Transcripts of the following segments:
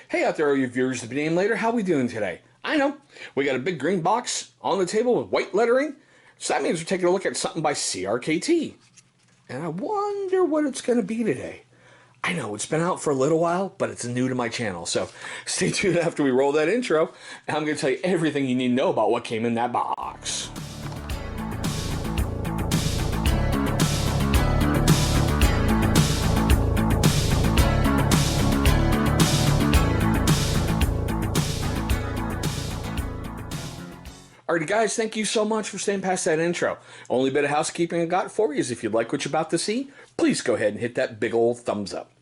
Hey out there, all you viewers to be named later, how we doing today? I know, we got a big green box on the table with white lettering, so that means we're taking a look at something by CRKT. And I wonder what it's going to be today. I know, it's been out for a little while, but it's new to my channel, so stay tuned after we roll that intro, and I'm going to tell you everything you need to know about what came in that box. Alrighty guys, thank you so much for staying past that intro. Only bit of housekeeping I got for you is if you'd like what you're about to see, please go ahead and hit that big old thumbs up.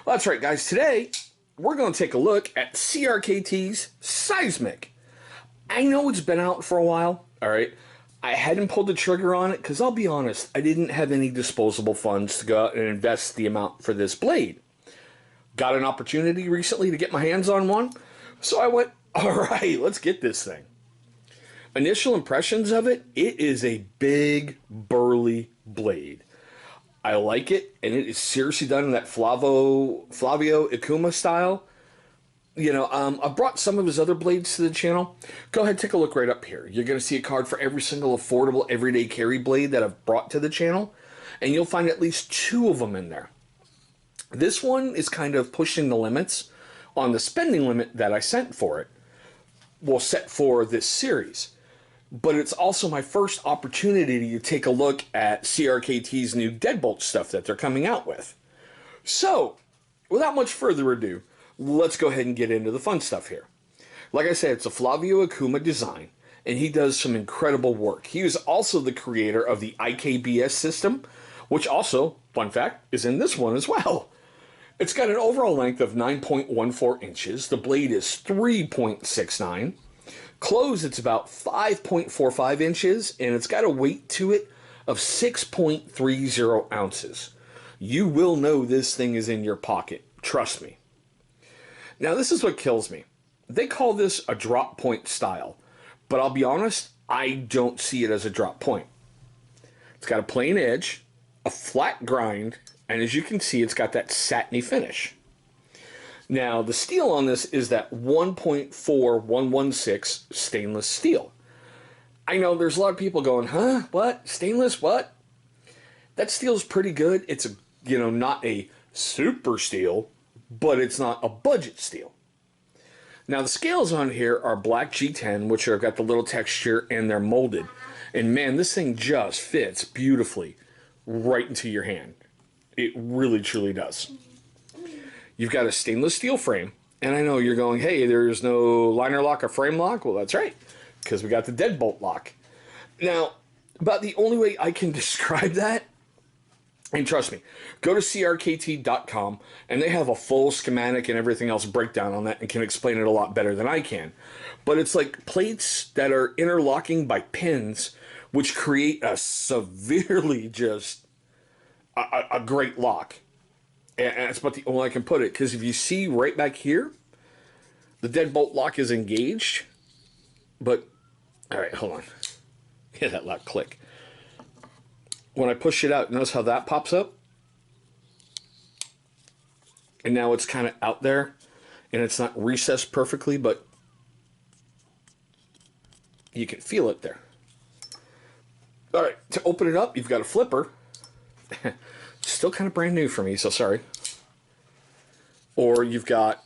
Well, that's right guys, today we're going to take a look at CRKT's Seismic. I know it's been out for a while, alright? I hadn't pulled the trigger on it because I'll be honest, I didn't have any disposable funds to go out and invest the amount for this blade. Got an opportunity recently to get my hands on one, so I went, alright, let's get this thing. Initial impressions of it, it is a big, burly blade. I like it, and it is seriously done in that Flavio Ikuma style. You know, I brought some of his other blades to the channel. Go ahead, take a look right up here. You're going to see a card for every single affordable everyday carry blade that I've brought to the channel, and you'll find at least 2 of them in there. This one is kind of pushing the limits on the spending limit that I set for this series. But it's also my first opportunity to take a look at CRKT's new Deadbolt stuff that they're coming out with. So, without much further ado, let's go ahead and get into the fun stuff here. Like I said, it's a Flavio Ikuma design, and he does some incredible work. He is also the creator of the IKBS system, which also, fun fact, is in this one as well. It's got an overall length of 9.14 inches. The blade is 3.69. Close, it's about 5.45 inches, and it's got a weight to it of 6.30 ounces. You will know this thing is in your pocket. Trust me. Now, this is what kills me. They call this a drop point style, but I'll be honest, I don't see it as a drop point. It's got a plain edge, a flat grind, and as you can see, it's got that satiny finish. Now, the steel on this is that 1.4116 stainless steel. I know there's a lot of people going, huh? What? Stainless? What? That steel's pretty good. It's not a super steel, but it's not a budget steel. Now, the scales on here are black G10, which have got the little texture, and they're molded. And man, this thing just fits beautifully right into your hand. It really, truly does. You've got a stainless steel frame, and I know you're going, hey, there's no liner lock or frame lock. Well, that's right, because we got the Deadbolt lock. Now, about the only way I can describe that, and trust me, go to CRKT.com, and they have a full schematic and everything else breakdown on that and can explain it a lot better than I can. But it's like plates that are interlocking by pins, which create a severely just a great lock. And that's about the only way I can put it. Because if you see right back here, the Deadbolt lock is engaged. But, alright, hold on. Hear that loud click. When I push it out, notice how that pops up? And now it's kind of out there. And it's not recessed perfectly, but you can feel it there. Alright, to open it up, you've got a flipper. Still kind of brand new for me, so sorry. Or you've got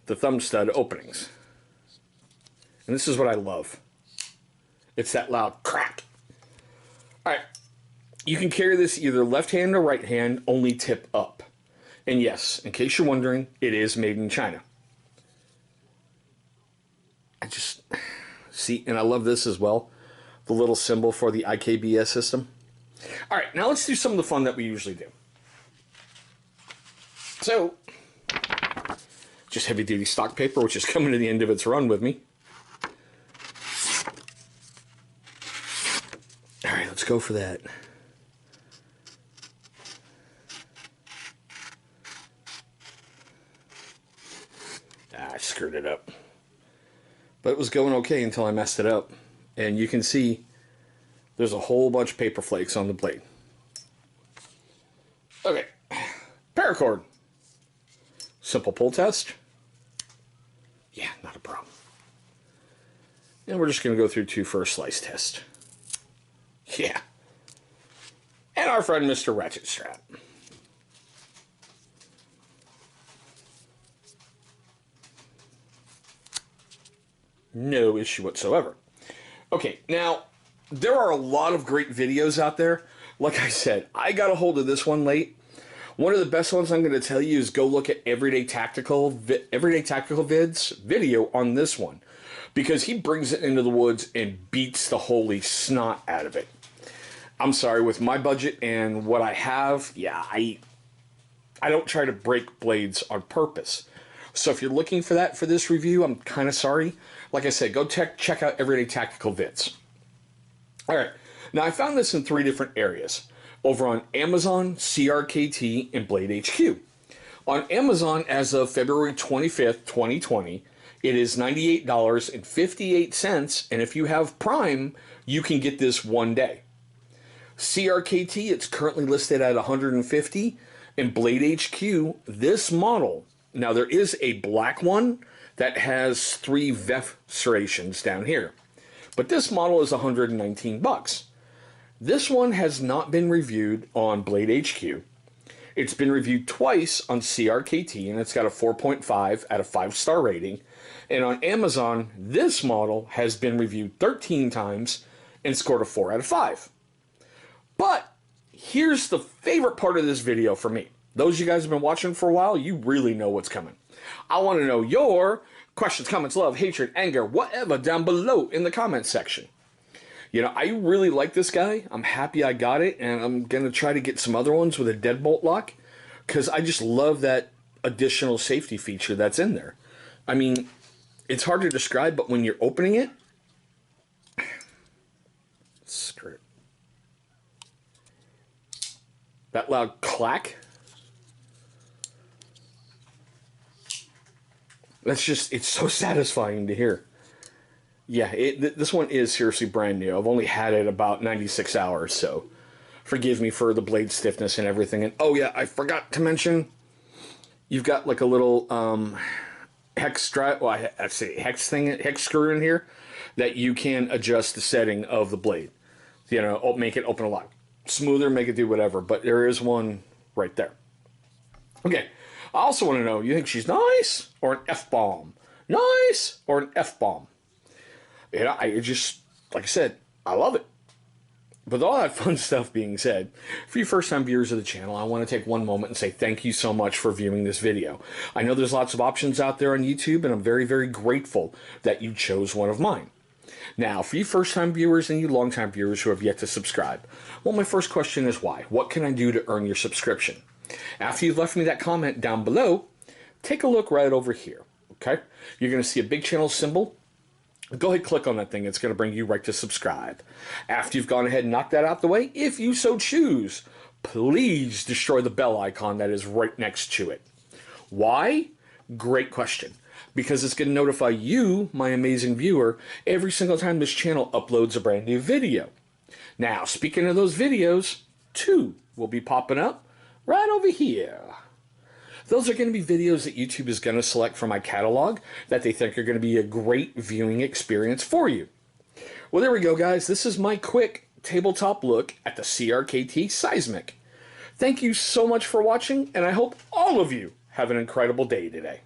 the thumb stud openings. And this is what I love. It's that loud crack. Alright, you can carry this either left hand or right hand, only tip up. And yes, in case you're wondering, it is made in China. I just, see, and I love this as well. The little symbol for the IKBS system. Alright, now let's do some of the fun that we usually do. So, just heavy duty stock paper, which is coming to the end of its run with me. Alright, let's go for that. I screwed it up. But it was going okay until I messed it up. And you can see there's a whole bunch of paper flakes on the blade. Okay, paracord. Simple pull test. Yeah, not a problem. And we're just going to go through 2 for a slice test. Yeah. And our friend Mr. Ratchet Strap. No issue whatsoever. Okay, now, there are a lot of great videos out there. Like I said, I got a hold of this one late. One of the best ones I'm going to tell you is go look at Everyday Tactical Vid's video on this one, because he brings it into the woods and beats the holy snot out of it. I'm sorry, with my budget and what I have, yeah, I don't try to break blades on purpose. So if you're looking for that for this review, I'm kind of sorry. Like I said, go check out Everyday Tactical Vids. All right, now I found this in 3 different areas. Over on Amazon, CRKT, and Blade HQ. On Amazon, as of February 25th, 2020, it is $98.58, and if you have Prime, you can get this one day. CRKT, it's currently listed at $150, and Blade HQ, this model, now there is a black one that has 3 VEF serrations down here, but this model is $119. This one has not been reviewed on Blade HQ. It's been reviewed twice on CRKT, and it's got a 4.5 out of 5-star rating. And on Amazon, this model has been reviewed 13 times and scored a 4 out of 5. But here's the favorite part of this video for me. Those of you guys have been watching for a while, you really know what's coming. I want to know your questions, comments, love, hatred, anger, whatever down below in the comments section. You know, I really like this guy. I'm happy I got it, and I'm going to try to get some other ones with a deadbolt lock, because I just love that additional safety feature that's in there. I mean, it's hard to describe, but when you're opening it, screw it. That loud clack, that's just, it's so satisfying to hear. Yeah, this one is seriously brand new. I've only had it about 96 hours, so forgive me for the blade stiffness and everything. And oh yeah, I forgot to mention, you've got like a little hex screw in here that you can adjust the setting of the blade. You know, make it open a lot smoother, make it do whatever. But there is one right there. Okay, I also want to know, you think she's nice or an F-bomb? Nice or an F-bomb? You know, I just, like I said, I love it. With all that fun stuff being said, for you first-time viewers of the channel, I want to take one moment and say thank you so much for viewing this video. I know there's lots of options out there on YouTube, and I'm very, very grateful that you chose one of mine. Now, for you first-time viewers and you long-time viewers who have yet to subscribe, well, my first question is why? What can I do to earn your subscription? After you've left me that comment down below, take a look right over here, okay? You're going to see a big channel symbol. Go ahead, click on that thing. It's going to bring you right to subscribe. After you've gone ahead and knocked that out the way, if you so choose, please destroy the bell icon that is right next to it. Why? Great question. Because it's going to notify you, my amazing viewer, every single time this channel uploads a brand new video. Now, speaking of those videos, 2 will be popping up right over here. Those are going to be videos that YouTube is going to select from my catalog that they think are going to be a great viewing experience for you. Well, there we go, guys. This is my quick tabletop look at the CRKT Seismic. Thank you so much for watching, and I hope all of you have an incredible day today.